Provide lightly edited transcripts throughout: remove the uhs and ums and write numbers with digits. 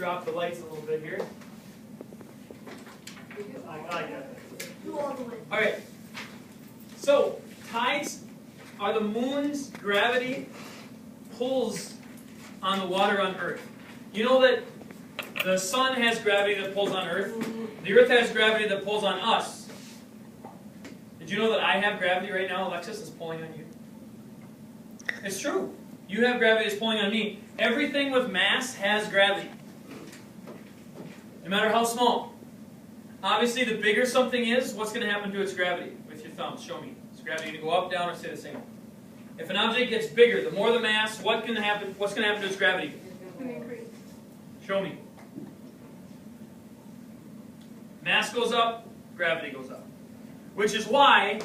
drop the lights a little bit here. I got it. Alright, so tides are the moon's gravity pulls on the water on Earth. You know that the sun has gravity that pulls on Earth. The Earth has gravity that pulls on us. Did you know that I have gravity right now? Alexis is pulling on you. It's true. You have gravity that's pulling on me. Everything with mass has gravity. No matter how small. Obviously, the bigger something is, what's going to happen to its gravity? With your thumbs, show me. Is gravity going to go up, down, or stay the same? If an object gets bigger, the more the mass, what's going to happen to its gravity? Show me. Mass goes up, gravity goes up. Which is why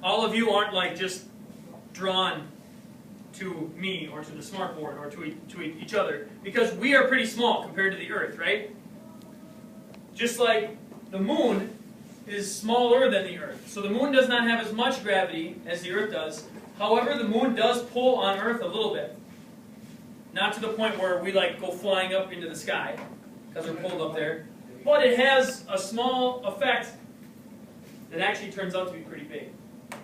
all of you aren't like just drawn to me or to the smartboard or to each other, because we are pretty small compared to the Earth, right? Just like the moon is smaller than the Earth. So the moon does not have as much gravity as the Earth does. However, the moon does pull on Earth a little bit. Not to the point where we like go flying up into the sky, because we're pulled up there. But it has a small effect that actually turns out to be pretty big.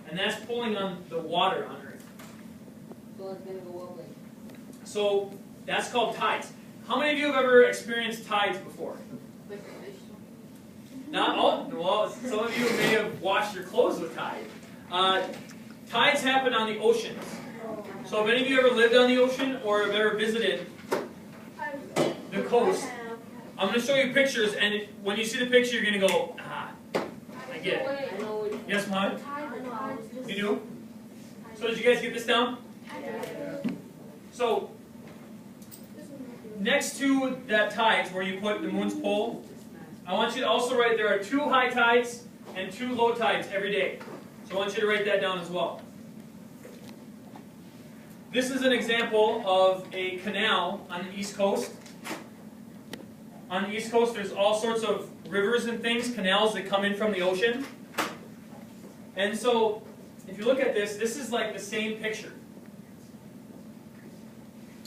And that's pulling on the water on Earth. So it's going to go up like... So that's called tides. How many of you have ever experienced tides before? Like a fish. Not all. Well, some of you may have washed your clothes with tide. Tides happen on the oceans. So have any of you ever lived on the ocean or have ever visited the coast? I'm going to show you pictures, and when you see the picture, you're going to go, ah, I get it. Yes, Mom? You do? So did you guys get this down? So, next to that tides where you put the moon's pole, I want you to also write there are 2 high tides and 2 low tides every day. So I want you to write that down as well. This is an example of a canal on the East Coast. On the East Coast, there's all sorts of rivers and things, canals that come in from the ocean. And so, if you look at this, this is like the same picture.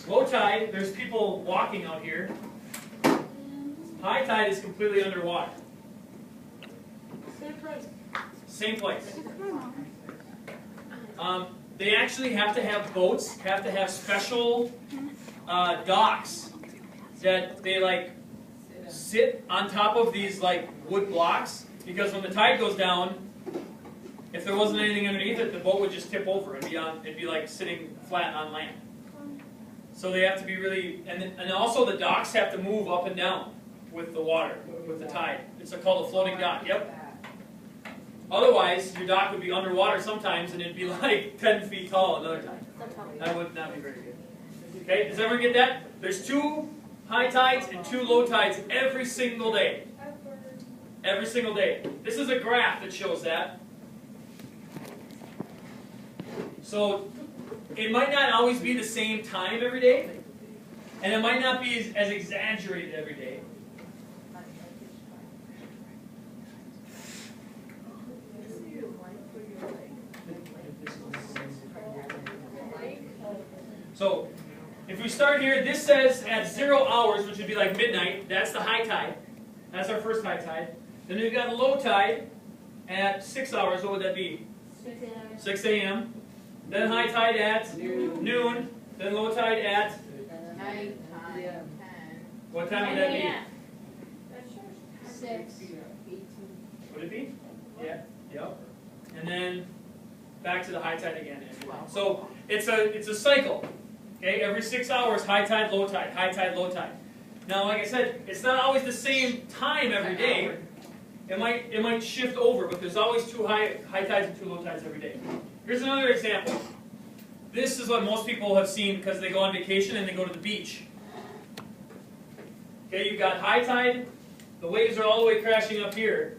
Low tide, there's people walking out here. High tide is completely underwater. Same place. Same place. They actually have to have boats, have to have special docks that they like sit on top of these like wood blocks, because when the tide goes down, if there wasn't anything underneath it, the boat would just tip over and it'd be like sitting flat on land. So they have to be really, and also the docks have to move up and down with the water, with the tide. It's called a floating dock. Yep. Otherwise, your dock would be underwater sometimes, and it'd be like 10 feet tall another time. That would not be very good. Okay, does everyone get that? There's 2 high tides and 2 low tides every single day. Every single day. This is a graph that shows that. So, it might not always be the same time every day, and it might not be as exaggerated every day. So, if we start here, this says at 0 hours, which would be like midnight, that's the high tide. That's our first high tide. Then we've got low tide at 6 hours. What would that be? 6 a.m. Then high tide at noon. Then low tide at? Nighttime. What time would that be? 6. Would it be? Yeah. Yep. And then back to the high tide again. So it's a cycle. Okay, every 6 hours, high tide, low tide, high tide, low tide. Now, like I said, it's not always the same time every day. It might shift over, but there's always 2 high tides and 2 low tides every day. Here's another example. This is what most people have seen because they go on vacation and they go to the beach. Okay, you've got high tide. The waves are all the way crashing up here.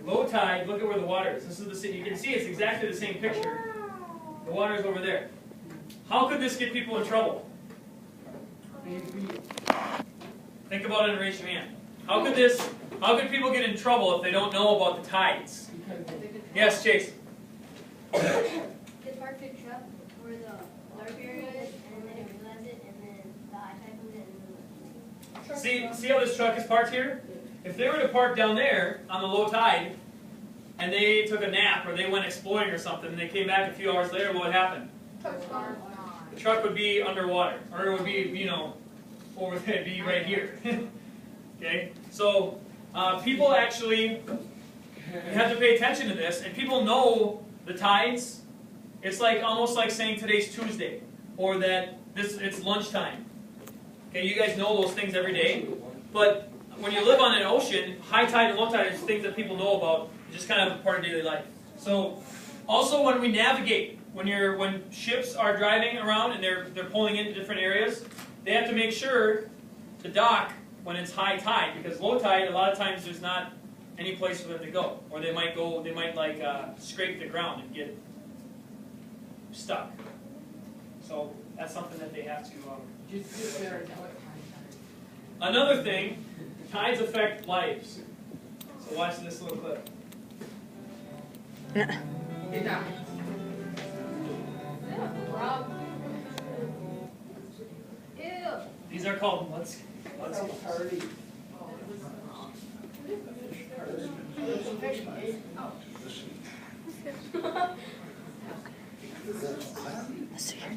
Low tide, look at where the water is. This is the same. You can see it's exactly the same picture. The water is over there. How could this get people in trouble? Think about it and raise your hand. How could people get in trouble if they don't know about the tides? Yes, Chase. It's hard to truck where the dark area is, and then it realizes it, and then the high tide comes in, and See how this truck is parked here? If they were to park down there on the low tide, and they took a nap or they went exploring or something, and they came back a few hours later, what would happen? The truck would be underwater, or it would be, over there, be right here. Okay, so people actually, you have to pay attention to this, and people know the tides. It's like almost like saying today's Tuesday, or that it's lunchtime. Okay, you guys know those things every day, but when you live on an ocean, high tide and low tide is things that people know about, just kind of a part of daily life. So, also when we navigate, when ships are driving around and they're pulling into different areas, they have to make sure to dock when it's high tide, because low tide, a lot of times there's not any place for them to go, or they might scrape the ground and get stuck. So that's something that they have to. Another thing, tides affect lives. So watch this little clip. These are called mudskies. Let's see your